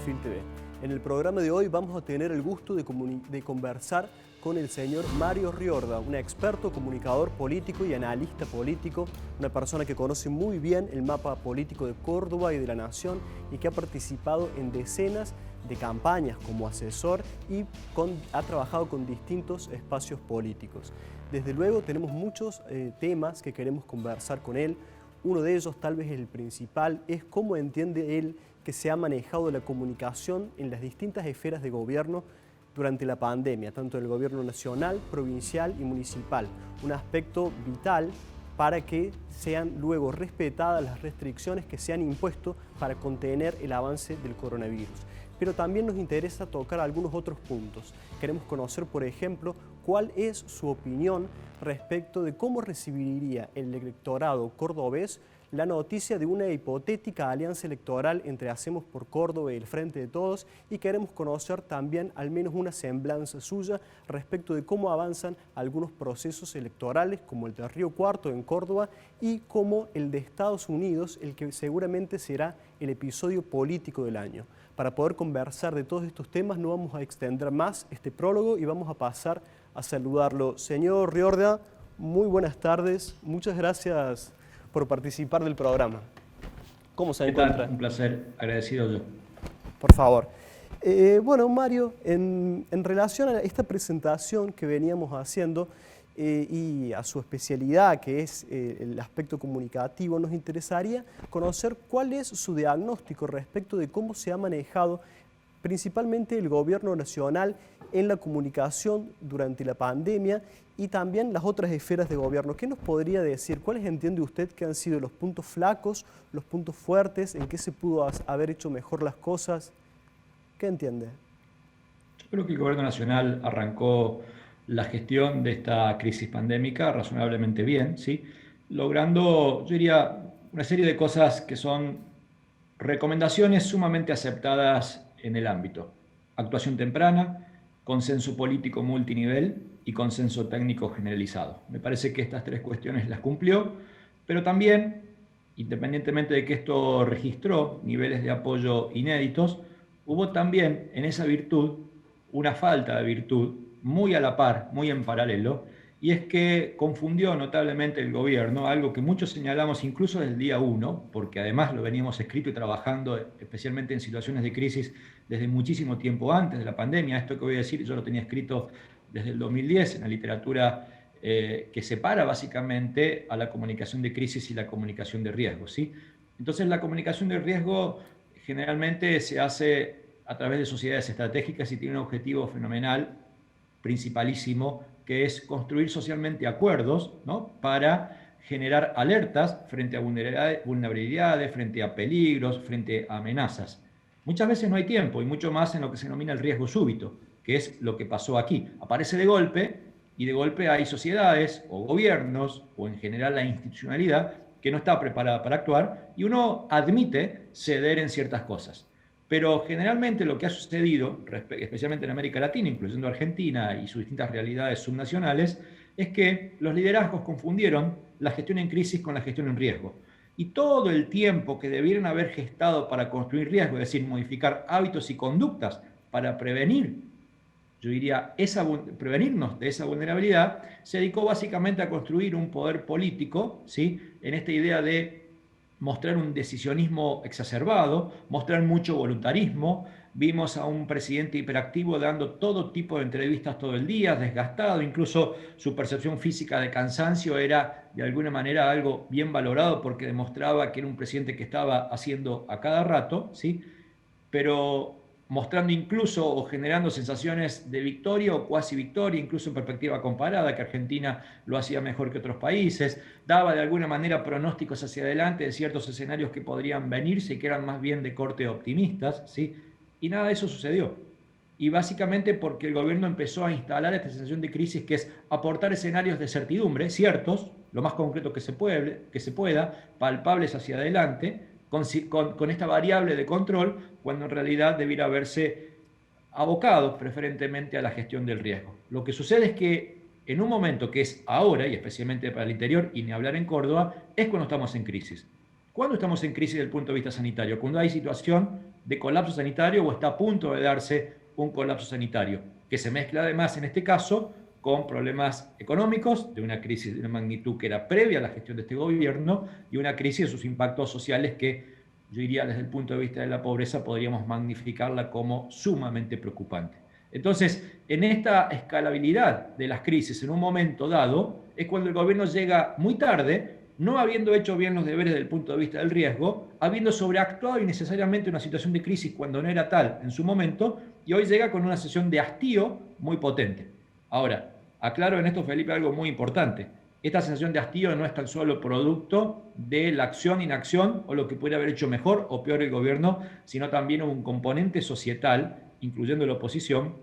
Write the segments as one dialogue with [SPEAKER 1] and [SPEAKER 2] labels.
[SPEAKER 1] Perfil TV. En el programa de hoy vamos a tener el gusto de conversar con el señor Mario Riorda, un experto comunicador político y analista político, una persona que conoce muy bien el mapa político de Córdoba y de la nación y que ha participado en decenas de campañas como asesor y ha trabajado con distintos espacios políticos. Desde luego tenemos muchos temas que queremos conversar con él. Uno de ellos, tal vez el principal, es cómo entiende él que se ha manejado la comunicación en las distintas esferas de gobierno durante la pandemia, tanto en el gobierno nacional, provincial y municipal. Un aspecto vital para que sean luego respetadas las restricciones que se han impuesto para contener el avance del coronavirus. Pero también nos interesa tocar algunos otros puntos. Queremos conocer, por ejemplo, cuál es su opinión respecto de cómo recibiría el electorado cordobés la noticia de una hipotética alianza electoral entre Hacemos por Córdoba y el Frente de Todos, y queremos conocer también al menos una semblanza suya respecto de cómo avanzan algunos procesos electorales como el de Río Cuarto en Córdoba y como el de Estados Unidos, el que seguramente será el episodio político del año. Para poder conversar de todos estos temas no vamos a extender más este prólogo y vamos a pasar a saludarlo. Señor Riorda, muy buenas tardes, muchas gracias por participar del programa. ¿Cómo se encuentra?
[SPEAKER 2] Un placer, agradecido yo.
[SPEAKER 1] Por favor. Bueno, Mario, en relación a esta presentación que veníamos haciendo y a su especialidad, que es el aspecto comunicativo, nos interesaría conocer cuál es su diagnóstico respecto de cómo se ha manejado principalmente el gobierno nacional en la comunicación durante la pandemia y también las otras esferas de gobierno. ¿Qué nos podría decir? ¿Cuáles entiende usted que han sido los puntos flacos, los puntos fuertes, en qué se pudo haber hecho mejor las cosas? ¿Qué entiende?
[SPEAKER 2] Yo creo que el gobierno nacional arrancó la gestión de esta crisis pandémica razonablemente bien, ¿sí? Logrando, yo diría, una serie de cosas que son recomendaciones sumamente aceptadas en el ámbito. Actuación temprana, consenso político multinivel y consenso técnico generalizado. Me parece que estas tres cuestiones las cumplió, pero también, independientemente de que esto registró niveles de apoyo inéditos, hubo también en esa virtud una falta de virtud muy a la par, muy en paralelo, y es que confundió notablemente el gobierno, algo que muchos señalamos incluso desde el día 1, porque además lo veníamos escrito y trabajando especialmente en situaciones de crisis desde muchísimo tiempo antes de la pandemia. Esto que voy a decir yo lo tenía escrito desde el 2010 en la literatura que separa básicamente a la comunicación de crisis y la comunicación de riesgo, ¿sí? Entonces la comunicación de riesgo generalmente se hace a través de sociedades estratégicas y tiene un objetivo fenomenal, principalísimo, que es construir socialmente acuerdos, ¿no?, para generar alertas frente a vulnerabilidades, frente a peligros, frente a amenazas. Muchas veces no hay tiempo, y mucho más en lo que se denomina el riesgo súbito, que es lo que pasó aquí. Aparece de golpe, y de golpe hay sociedades o gobiernos, o en general la institucionalidad, que no está preparada para actuar, y uno admite ceder en ciertas cosas. Pero generalmente lo que ha sucedido, especialmente en América Latina, incluyendo Argentina y sus distintas realidades subnacionales, es que los liderazgos confundieron la gestión en crisis con la gestión en riesgo. Y todo el tiempo que debieron haber gestado para construir riesgo, es decir, modificar hábitos y conductas para prevenir, yo diría, prevenirnos de esa vulnerabilidad, se dedicó básicamente a construir un poder político, ¿sí?, en esta idea de mostrar un decisionismo exacerbado, mostrar mucho voluntarismo. Vimos a un presidente hiperactivo dando todo tipo de entrevistas todo el día, desgastado, incluso su percepción física de cansancio era de alguna manera algo bien valorado porque demostraba que era un presidente que estaba haciendo a cada rato, ¿sí?, pero mostrando incluso o generando sensaciones de victoria o cuasi victoria, incluso en perspectiva comparada, que Argentina lo hacía mejor que otros países, daba de alguna manera pronósticos hacia adelante de ciertos escenarios que podrían venirse y que eran más bien de corte optimistas, ¿sí? Y nada de eso sucedió. Y básicamente porque el gobierno empezó a instalar esta sensación de crisis, que es aportar escenarios de certidumbre, ciertos, lo más concreto que se pueda, palpables hacia adelante, con esta variable de control, cuando en realidad debiera haberse abocado preferentemente a la gestión del riesgo. Lo que sucede es que en un momento que es ahora, y especialmente para el interior, y ni hablar en Córdoba, es cuando estamos en crisis. ¿Cuándo estamos en crisis desde el punto de vista sanitario? Cuando hay situación de colapso sanitario o está a punto de darse un colapso sanitario, que se mezcla además en este caso con problemas económicos, de una crisis de una magnitud que era previa a la gestión de este gobierno y una crisis de sus impactos sociales que yo diría desde el punto de vista de la pobreza podríamos magnificarla como sumamente preocupante. Entonces, en esta escalabilidad de las crisis en un momento dado, es cuando el gobierno llega muy tarde, no habiendo hecho bien los deberes desde el punto de vista del riesgo, habiendo sobreactuado innecesariamente una situación de crisis cuando no era tal en su momento, y hoy llega con una sesión de hastío muy potente. Ahora, aclaro en esto, Felipe, algo muy importante. Esta sensación de hastío no es tan solo producto de la acción, inacción o lo que pudiera haber hecho mejor o peor el gobierno, sino también un componente societal, incluyendo la oposición,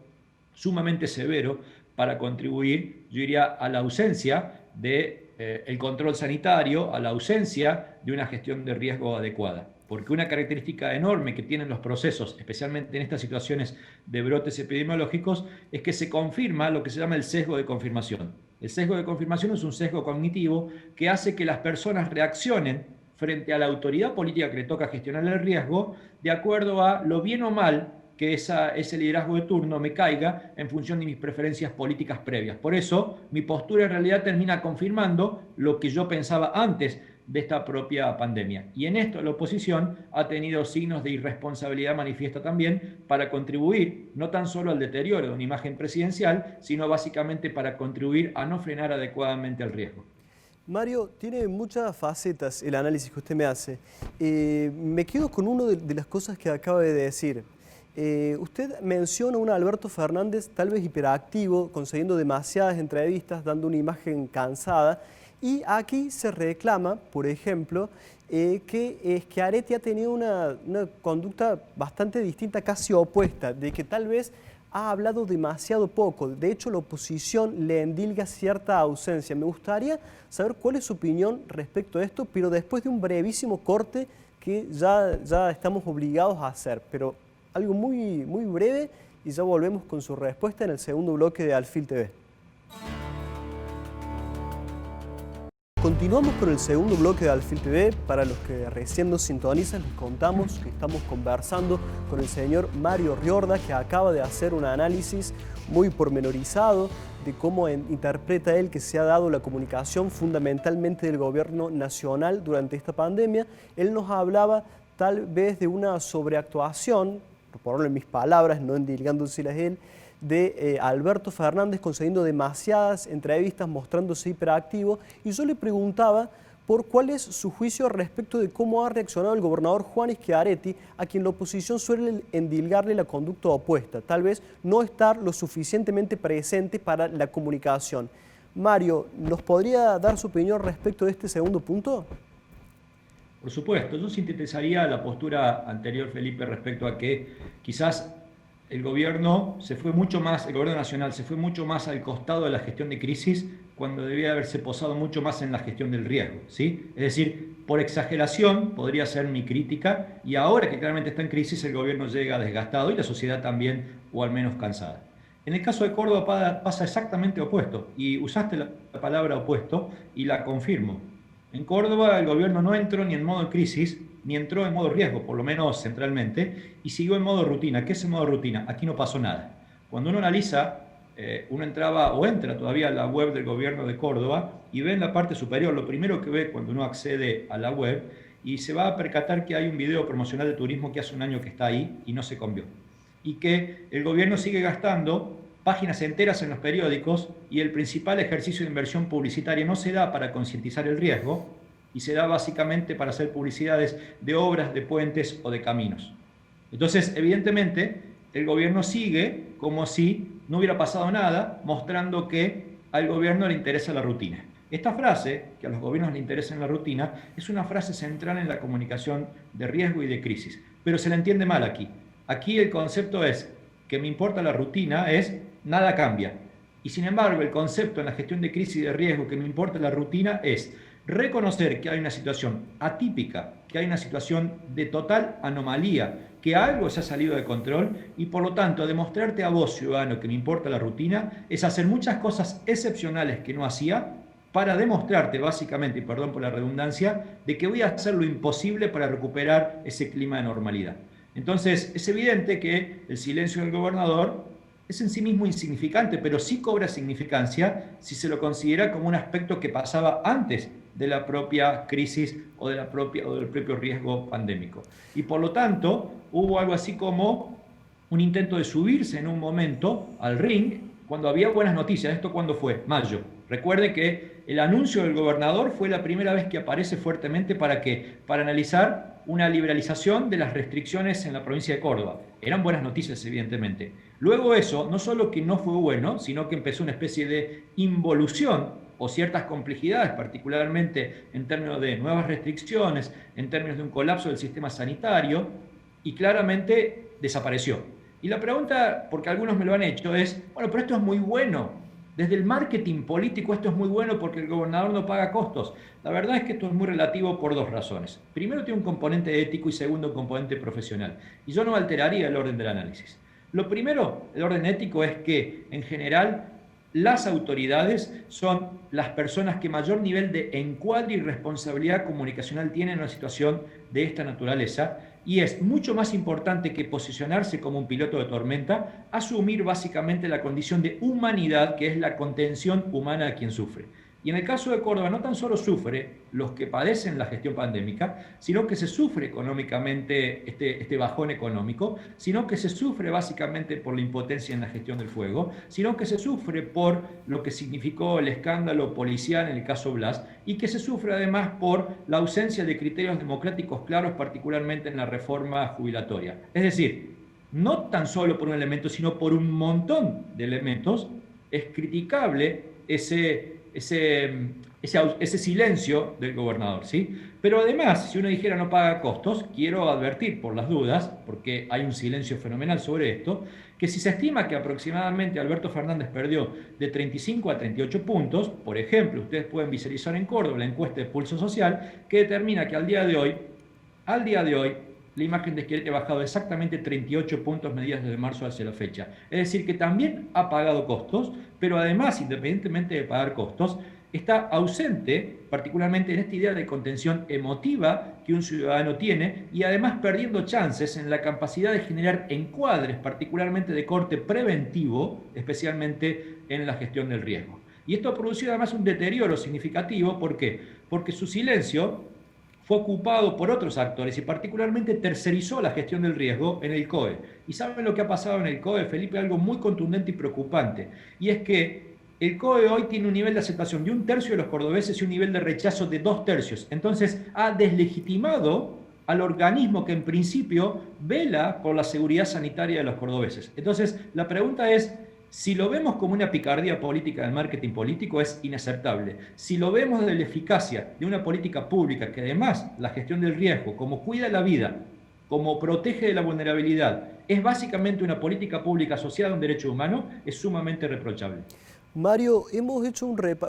[SPEAKER 2] sumamente severo para contribuir, yo diría, a la ausencia de el control sanitario, a la ausencia de una gestión de riesgo adecuada. Porque una característica enorme que tienen los procesos, especialmente en estas situaciones de brotes epidemiológicos, es que se confirma lo que se llama el sesgo de confirmación. El sesgo de confirmación es un sesgo cognitivo que hace que las personas reaccionen frente a la autoridad política que le toca gestionar el riesgo de acuerdo a lo bien o mal que ese liderazgo de turno me caiga en función de mis preferencias políticas previas. Por eso, mi postura en realidad termina confirmando lo que yo pensaba antes de esta propia pandemia. Y en esto la oposición ha tenido signos de irresponsabilidad manifiesta también para contribuir no tan solo al deterioro de una imagen presidencial, sino básicamente para contribuir a no frenar adecuadamente el riesgo.
[SPEAKER 1] Mario, tiene muchas facetas el análisis que usted me hace. Me quedo con una de las cosas que acaba de decir. Usted menciona a un Alberto Fernández tal vez hiperactivo, concediendo demasiadas entrevistas, dando una imagen cansada, y aquí se reclama, por ejemplo, que Schiaretti ha tenido una conducta bastante distinta, casi opuesta, de que tal vez ha hablado demasiado poco. De hecho, la oposición le endilga cierta ausencia. Me gustaría saber cuál es su opinión respecto a esto, pero después de un brevísimo corte que ya estamos obligados a hacer. Pero algo muy, muy breve y ya volvemos con su respuesta en el segundo bloque de Alfil TV. Continuamos con el segundo bloque de Alfil TV. Para los que recién nos sintonizan, les contamos que estamos conversando con el señor Mario Riorda, que acaba de hacer un análisis muy pormenorizado de cómo interpreta él que se ha dado la comunicación fundamentalmente del gobierno nacional durante esta pandemia. Él nos hablaba tal vez de una sobreactuación, por ponerlo en mis palabras, no endilgándoselas él, de Alberto Fernández concediendo demasiadas entrevistas, mostrándose hiperactivo, y yo le preguntaba por cuál es su juicio respecto de cómo ha reaccionado el gobernador Juan Schiaretti, a quien la oposición suele endilgarle la conducta opuesta, tal vez no estar lo suficientemente presente para la comunicación. Mario, ¿nos podría dar su opinión respecto de este segundo punto?
[SPEAKER 2] Por supuesto, yo sintetizaría la postura anterior, Felipe, respecto a que quizás el gobierno nacional se fue mucho más al costado de la gestión de crisis cuando debía haberse posado mucho más en la gestión del riesgo, ¿sí? Es decir, por exageración podría ser mi crítica, y ahora que claramente está en crisis el gobierno llega desgastado y la sociedad también, o al menos cansada. En el caso de Córdoba pasa exactamente opuesto, y usaste la palabra opuesto y la confirmo. En Córdoba el gobierno no entró ni en modo crisis, ni entró en modo riesgo, por lo menos centralmente, y siguió en modo rutina. ¿Qué es el modo rutina? Aquí no pasó nada. Cuando uno analiza, uno entra todavía a la web del gobierno de Córdoba y ve en la parte superior, lo primero que ve cuando uno accede a la web, y se va a percatar que hay un video promocional de turismo que hace un año que está ahí y no se cambió. Y que el gobierno sigue gastando páginas enteras en los periódicos, y el principal ejercicio de inversión publicitaria no se da para concientizar el riesgo, y se da básicamente para hacer publicidades de obras, de puentes o de caminos. Entonces, evidentemente, el gobierno sigue como si no hubiera pasado nada, mostrando que al gobierno le interesa la rutina. Esta frase, que a los gobiernos le interesa la rutina, es una frase central en la comunicación de riesgo y de crisis, pero se la entiende mal aquí. Aquí el concepto es que me importa la rutina, es nada cambia. Y sin embargo, el concepto en la gestión de crisis y de riesgo que me importa la rutina es reconocer que hay una situación atípica, que hay una situación de total anomalía, que algo se ha salido de control, y por lo tanto demostrarte a vos, ciudadano, que me importa la rutina, es hacer muchas cosas excepcionales que no hacía para demostrarte básicamente, y perdón por la redundancia, de que voy a hacer lo imposible para recuperar ese clima de normalidad. Entonces, es evidente que el silencio del gobernador es en sí mismo insignificante, pero sí cobra significancia si se lo considera como un aspecto que pasaba antes de la propia crisis o del propio riesgo pandémico. Y por lo tanto, hubo algo así como un intento de subirse en un momento al ring cuando había buenas noticias. ¿Esto cuándo fue? Mayo. Recuerde que el anuncio del gobernador fue la primera vez que aparece fuertemente ¿para qué? Para analizar una liberalización de las restricciones en la provincia de Córdoba. Eran buenas noticias, evidentemente. Luego eso, no solo que no fue bueno, sino que empezó una especie de involución o ciertas complejidades, particularmente en términos de nuevas restricciones, en términos de un colapso del sistema sanitario, y claramente desapareció. Y la pregunta, porque algunos me lo han hecho, es, bueno, pero esto es muy bueno. Desde el marketing político esto es muy bueno porque el gobernador no paga costos. La verdad es que esto es muy relativo por dos razones. Primero, tiene un componente ético y segundo, un componente profesional. Y yo no alteraría el orden del análisis. Lo primero, el orden ético, es que en general las autoridades son las personas que mayor nivel de encuadre y responsabilidad comunicacional tienen en una situación de esta naturaleza, y es mucho más importante que posicionarse como un piloto de tormenta, asumir básicamente la condición de humanidad, que es la contención humana a quien sufre. Y en el caso de Córdoba no tan solo sufre los que padecen la gestión pandémica, sino que se sufre económicamente este bajón económico, sino que se sufre básicamente por la impotencia en la gestión del fuego, sino que se sufre por lo que significó el escándalo policial en el caso Blas, y que se sufre además por la ausencia de criterios democráticos claros, particularmente en la reforma jubilatoria. Es decir, no tan solo por un elemento, sino por un montón de elementos, es criticable ese silencio del gobernador, ¿sí? Pero además, si uno dijera no paga costos, quiero advertir por las dudas, porque hay un silencio fenomenal sobre esto, que si se estima que aproximadamente Alberto Fernández perdió de 35 a 38 puntos, por ejemplo, ustedes pueden visualizar en Córdoba la encuesta de Pulso Social, que determina que al día de hoy, la imagen de Schiaretti ha bajado exactamente 38 puntos medidas desde marzo hacia la fecha. Es decir, que también ha pagado costos, pero además, independientemente de pagar costos, está ausente, particularmente en esta idea de contención emotiva que un ciudadano tiene, y además perdiendo chances en la capacidad de generar encuadres, particularmente de corte preventivo, especialmente en la gestión del riesgo. Y esto ha producido además un deterioro significativo. ¿Por qué? Porque su silencio fue ocupado por otros actores y particularmente tercerizó la gestión del riesgo en el COE. ¿Y saben lo que ha pasado en el COE, Felipe? Algo muy contundente y preocupante. Y es que el COE hoy tiene un nivel de aceptación de 1/3 de los cordobeses y un nivel de rechazo de 2/3. Entonces ha deslegitimado al organismo que en principio vela por la seguridad sanitaria de los cordobeses. Entonces la pregunta es, si lo vemos como una picardía política del marketing político, es inaceptable. Si lo vemos de la eficacia de una política pública que además la gestión del riesgo, como cuida la vida, como protege de la vulnerabilidad, es básicamente una política pública asociada a un derecho humano, es sumamente reprochable.
[SPEAKER 1] Mario,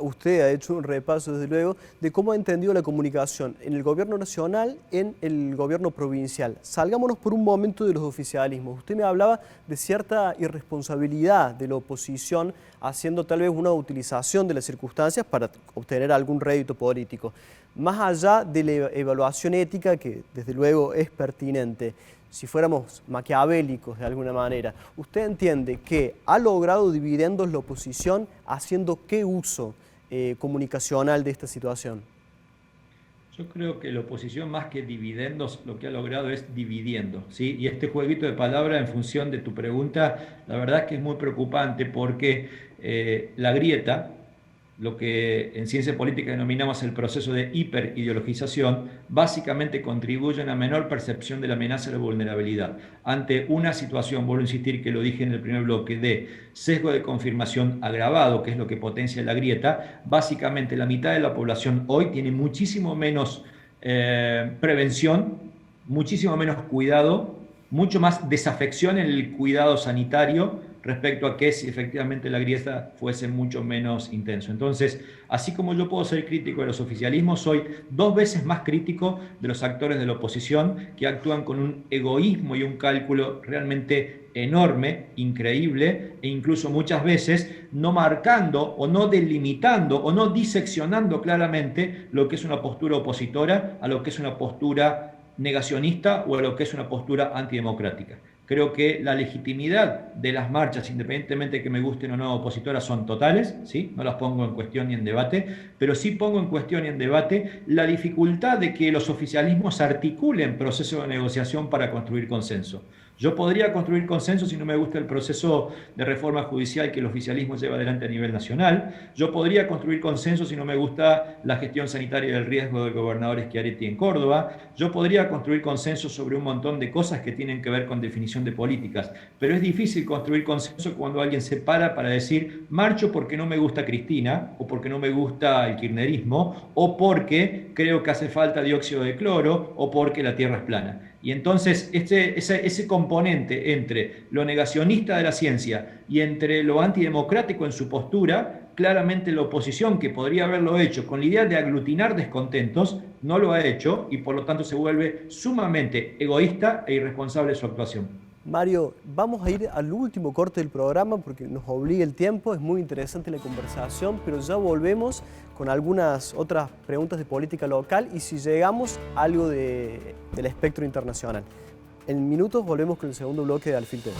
[SPEAKER 1] usted ha hecho un repaso, desde luego, de cómo ha entendido la comunicación en el gobierno nacional, en el gobierno provincial. Salgámonos por un momento de los oficialismos. Usted me hablaba de cierta irresponsabilidad de la oposición, haciendo tal vez una utilización de las circunstancias para obtener algún rédito político. Más allá de la evaluación ética, que desde luego es pertinente, si fuéramos maquiavélicos de alguna manera, ¿usted entiende que ha logrado dividendos la oposición haciendo qué uso comunicacional de esta situación?
[SPEAKER 2] Yo creo que la oposición, más que dividendos, lo que ha logrado es dividiendo, ¿sí? Y este jueguito de palabras, en función de tu pregunta, la verdad es que es muy preocupante porque la grieta, lo que en ciencia política denominamos el proceso de hiperideologización, básicamente contribuye a una menor percepción de la amenaza de la vulnerabilidad. Ante una situación, vuelvo a insistir que lo dije en el primer bloque, de sesgo de confirmación agravado, que es lo que potencia la grieta, básicamente la mitad de la población hoy tiene muchísimo menos prevención, muchísimo menos cuidado, mucho más desafección en el cuidado sanitario, respecto a que si efectivamente la grieta fuese mucho menos intenso. Entonces, así como yo puedo ser crítico de los oficialismos, soy 2 veces más crítico de los actores de la oposición, que actúan con un egoísmo y un cálculo realmente enorme, increíble, e incluso muchas veces no marcando o no delimitando o no diseccionando claramente lo que es una postura opositora a lo que es una postura negacionista o a lo que es una postura antidemocrática. Creo que la legitimidad de las marchas, independientemente de que me gusten o no opositoras, son totales, ¿sí? No las pongo en cuestión ni en debate, pero sí pongo en cuestión y en debate la dificultad de que los oficialismos articulen procesos de negociación para construir consenso. Yo podría construir consenso si no me gusta el proceso de reforma judicial que el oficialismo lleva adelante a nivel nacional. Yo podría construir consenso si no me gusta la gestión sanitaria del riesgo del gobernador Schiaretti en Córdoba. Yo podría construir consenso sobre un montón de cosas que tienen que ver con definición de políticas. Pero es difícil construir consenso cuando alguien se para decir marcho porque no me gusta Cristina, o porque no me gusta el kirchnerismo, o porque creo que hace falta dióxido de cloro, o porque la Tierra es plana. Y entonces ese componente entre lo negacionista de la ciencia y entre lo antidemocrático en su postura, claramente la oposición, que podría haberlo hecho con la idea de aglutinar descontentos, no lo ha hecho y por lo tanto se vuelve sumamente egoísta e irresponsable su actuación.
[SPEAKER 1] Mario, vamos a ir al último corte del programa porque nos obliga el tiempo, es muy interesante la conversación, pero ya volvemos con algunas otras preguntas de política local y si llegamos a algo del espectro internacional. En minutos volvemos con el segundo bloque de Alfil TV.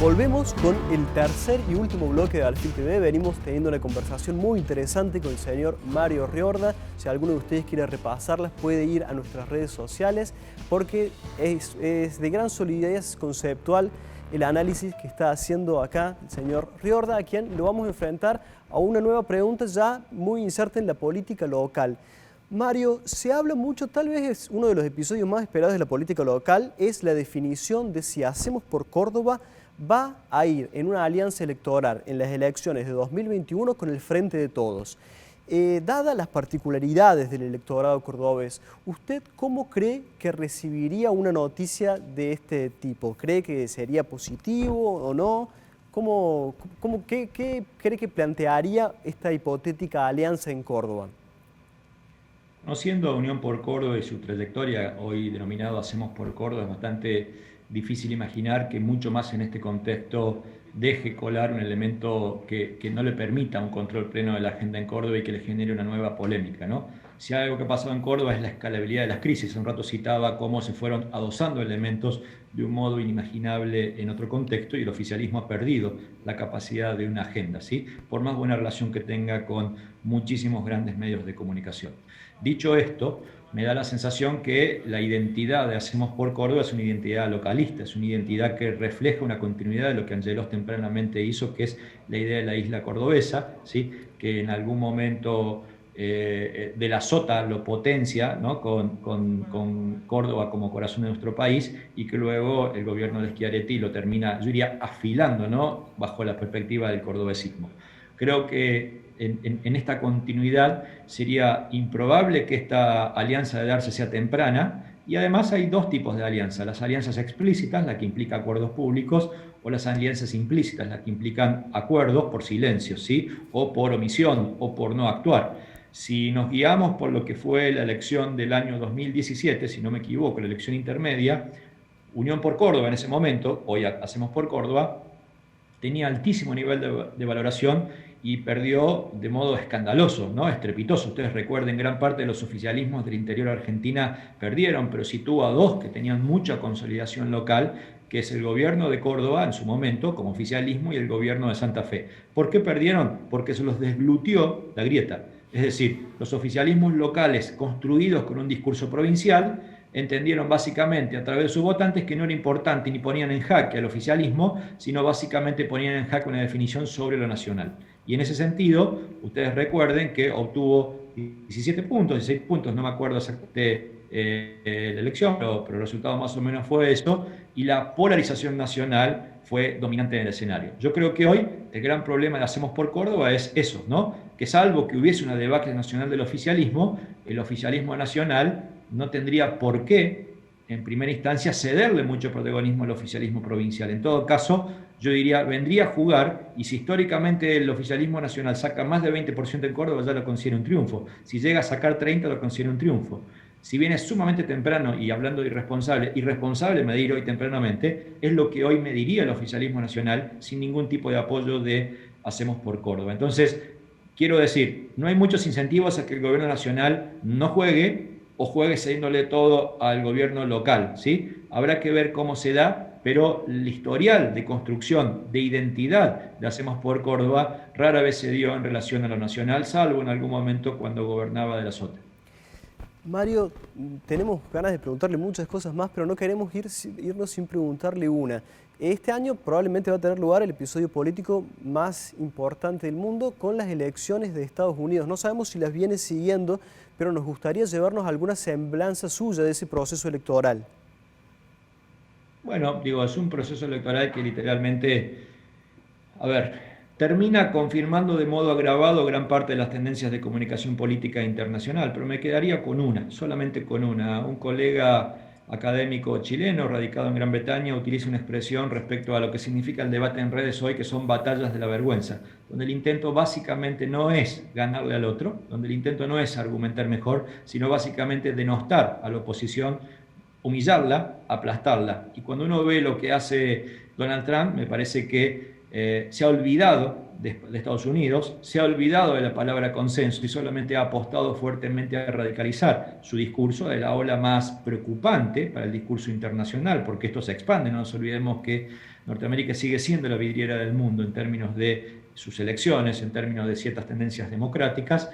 [SPEAKER 1] Volvemos con el tercer y último bloque de Alfil TV. Venimos teniendo una conversación muy interesante con el señor Mario Riorda. Si alguno de ustedes quiere repasarlas, puede ir a nuestras redes sociales porque es de gran solidez conceptual el análisis que está haciendo acá el señor Riorda, a quien lo vamos a enfrentar a una nueva pregunta ya muy inserta en la política local. Mario, se habla mucho, tal vez es uno de los episodios más esperados de la política local, es la definición de si Hacemos por Córdoba va a ir en una alianza electoral en las elecciones de 2021 con el Frente de Todos. Dadas las particularidades del electorado cordobés, ¿usted cómo cree que recibiría una noticia de este tipo? ¿Cree que sería positivo o no? ¿Qué cree que plantearía esta hipotética alianza en Córdoba?
[SPEAKER 2] Conociendo a Unión por Córdoba y su trayectoria, hoy denominado Hacemos por Córdoba, es bastante difícil imaginar que mucho más en este contexto deje colar un elemento que no le permita un control pleno de la agenda en Córdoba y que le genere una nueva polémica, ¿no? Si algo que ha pasado en Córdoba es la escalabilidad de las crisis. Un rato citaba cómo se fueron adosando elementos de un modo inimaginable en otro contexto y el oficialismo ha perdido la capacidad de una agenda, ¿sí? Por más buena relación que tenga con muchísimos grandes medios de comunicación. Dicho esto, me da la sensación que la identidad de Hacemos por Córdoba es una identidad localista, es una identidad que refleja una continuidad de lo que Angelos tempranamente hizo, que es la idea de la isla cordobesa, ¿sí? Que en algún momento de la Sota lo potencia, ¿no? con Córdoba como corazón de nuestro país y que luego el gobierno de Schiaretti lo termina, yo diría, afilando, ¿no? Bajo la perspectiva del cordobesismo. Creo que en esta continuidad sería improbable que esta alianza de darse sea temprana y además hay dos tipos de alianzas, las alianzas explícitas, la que implica acuerdos públicos, o las alianzas implícitas, las que implican acuerdos por silencio, ¿sí? O por omisión o por no actuar. Si nos guiamos por lo que fue la elección del año 2017, si no me equivoco, la elección intermedia, Unión por Córdoba en ese momento, hoy Hacemos por Córdoba, tenía altísimo nivel de valoración y perdió de modo escandaloso, ¿no? Estrepitoso. Ustedes recuerden, gran parte de los oficialismos del interior de Argentina perdieron, pero sitúo a dos que tenían mucha consolidación local, que es el gobierno de Córdoba en su momento como oficialismo y el gobierno de Santa Fe. ¿Por qué perdieron? Porque se los desglutió la grieta. Es decir, los oficialismos locales construidos con un discurso provincial entendieron básicamente a través de sus votantes que no era importante ni ponían en jaque al oficialismo, sino básicamente ponían en jaque una definición sobre lo nacional. Y en ese sentido, ustedes recuerden que obtuvo 17 puntos, 16 puntos, no me acuerdo exactamente la elección, pero el resultado más o menos fue eso, y la polarización nacional fue dominante en el escenario. Yo creo que hoy el gran problema de Hacemos por Córdoba es eso, ¿no? Que salvo que hubiese una debacle nacional del oficialismo, el oficialismo nacional no tendría por qué, en primera instancia, cederle mucho protagonismo al oficialismo provincial. En todo caso, yo diría, vendría a jugar, y si históricamente el oficialismo nacional saca más de 20% en Córdoba, ya lo considera un triunfo. Si llega a sacar 30%, lo considera un triunfo. Si bien es sumamente temprano, y hablando de irresponsable medir hoy tempranamente, es lo que hoy mediría el oficialismo nacional sin ningún tipo de apoyo de Hacemos por Córdoba. Entonces, Quiero decir, no hay muchos incentivos a que el gobierno nacional no juegue o juegue cediéndole todo al gobierno local, ¿sí? Habrá que ver cómo se da, pero el historial de construcción de identidad de Hacemos por Córdoba rara vez se dio en relación a lo nacional, salvo en algún momento cuando gobernaba de la Sota.
[SPEAKER 1] Mario, tenemos ganas de preguntarle muchas cosas más, pero no queremos irnos sin preguntarle una. Este año probablemente va a tener lugar el episodio político más importante del mundo con las elecciones de Estados Unidos. No sabemos si las viene siguiendo, pero nos gustaría llevarnos alguna semblanza suya de ese proceso electoral.
[SPEAKER 2] Bueno, digo, es un proceso electoral que literalmente, termina confirmando de modo agravado gran parte de las tendencias de comunicación política internacional, pero me quedaría con una, solamente con una. Un colega académico chileno radicado en Gran Bretaña utiliza una expresión respecto a lo que significa el debate en redes hoy, que son batallas de la vergüenza, donde el intento básicamente no es ganarle al otro, donde el intento no es argumentar mejor, sino básicamente denostar a la oposición, humillarla, aplastarla. Y cuando uno ve lo que hace Donald Trump, me parece que se ha olvidado de Estados Unidos, se ha olvidado de la palabra consenso y solamente ha apostado fuertemente a radicalizar su discurso de la ola más preocupante para el discurso internacional, porque esto se expande. No nos olvidemos que Norteamérica sigue siendo la vidriera del mundo en términos de sus elecciones, en términos de ciertas tendencias democráticas,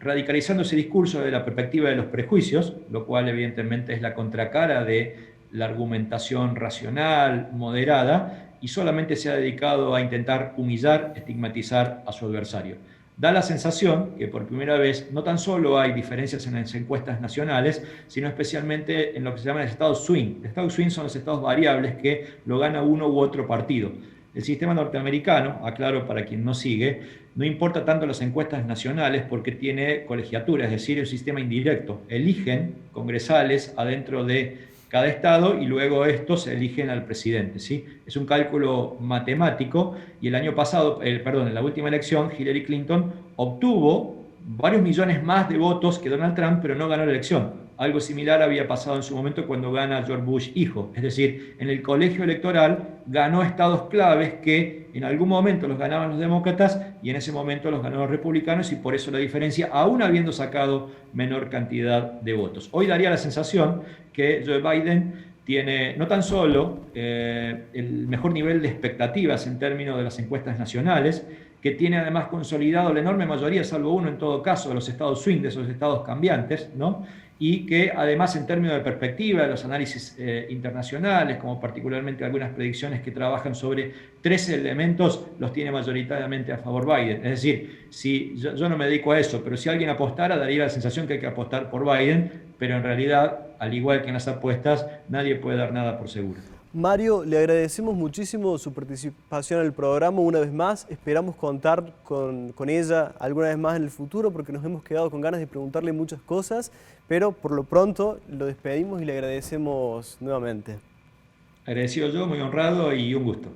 [SPEAKER 2] radicalizando ese discurso de la perspectiva de los prejuicios, lo cual evidentemente es la contracara de la argumentación racional, moderada, y solamente se ha dedicado a intentar humillar, estigmatizar a su adversario. Da la sensación que por primera vez no tan solo hay diferencias en las encuestas nacionales, sino especialmente en lo que se llama el estado swing. El estado swing son los estados variables que lo gana uno u otro partido. El sistema norteamericano, aclaro para quien no sigue, no importa tanto las encuestas nacionales porque tiene colegiatura, es decir, un sistema indirecto. Eligen congresales adentro de cada estado y luego estos eligen al presidente, ¿sí? Es un cálculo matemático y el año pasado, en la última elección, Hillary Clinton obtuvo varios millones más de votos que Donald Trump, pero no ganó la elección. Algo similar había pasado en su momento cuando gana George Bush hijo. Es decir, en el colegio electoral ganó estados claves que en algún momento los ganaban los demócratas y en ese momento los ganaron los republicanos, y por eso la diferencia, aún habiendo sacado menor cantidad de votos. Hoy daría la sensación que Joe Biden tiene no tan solo el mejor nivel de expectativas en términos de las encuestas nacionales, que tiene además consolidado la enorme mayoría, salvo uno en todo caso, de los estados swing, de esos estados cambiantes, ¿no? Y que además en términos de perspectiva de los análisis internacionales, como particularmente algunas predicciones que trabajan sobre 13 elementos, los tiene mayoritariamente a favor Biden. Es decir, si yo no me dedico a eso, pero si alguien apostara, daría la sensación que hay que apostar por Biden, pero en realidad, al igual que en las apuestas, nadie puede dar nada por seguro.
[SPEAKER 1] Mario, le agradecemos muchísimo su participación en el programa una vez más. Esperamos contar con ella alguna vez más en el futuro porque nos hemos quedado con ganas de preguntarle muchas cosas, pero por lo pronto lo despedimos y le agradecemos nuevamente.
[SPEAKER 2] Agradecido yo, muy honrado y un gusto.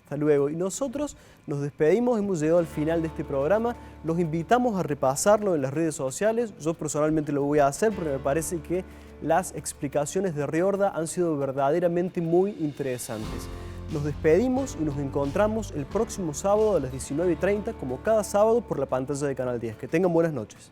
[SPEAKER 1] Hasta luego. Y nosotros nos despedimos, hemos llegado al final de este programa. Los invitamos a repasarlo en las redes sociales. Yo personalmente lo voy a hacer porque me parece que las explicaciones de Riorda han sido verdaderamente muy interesantes. Nos despedimos y nos encontramos el próximo sábado a las 19:30, como cada sábado, por la pantalla de Canal 10. Que tengan buenas noches.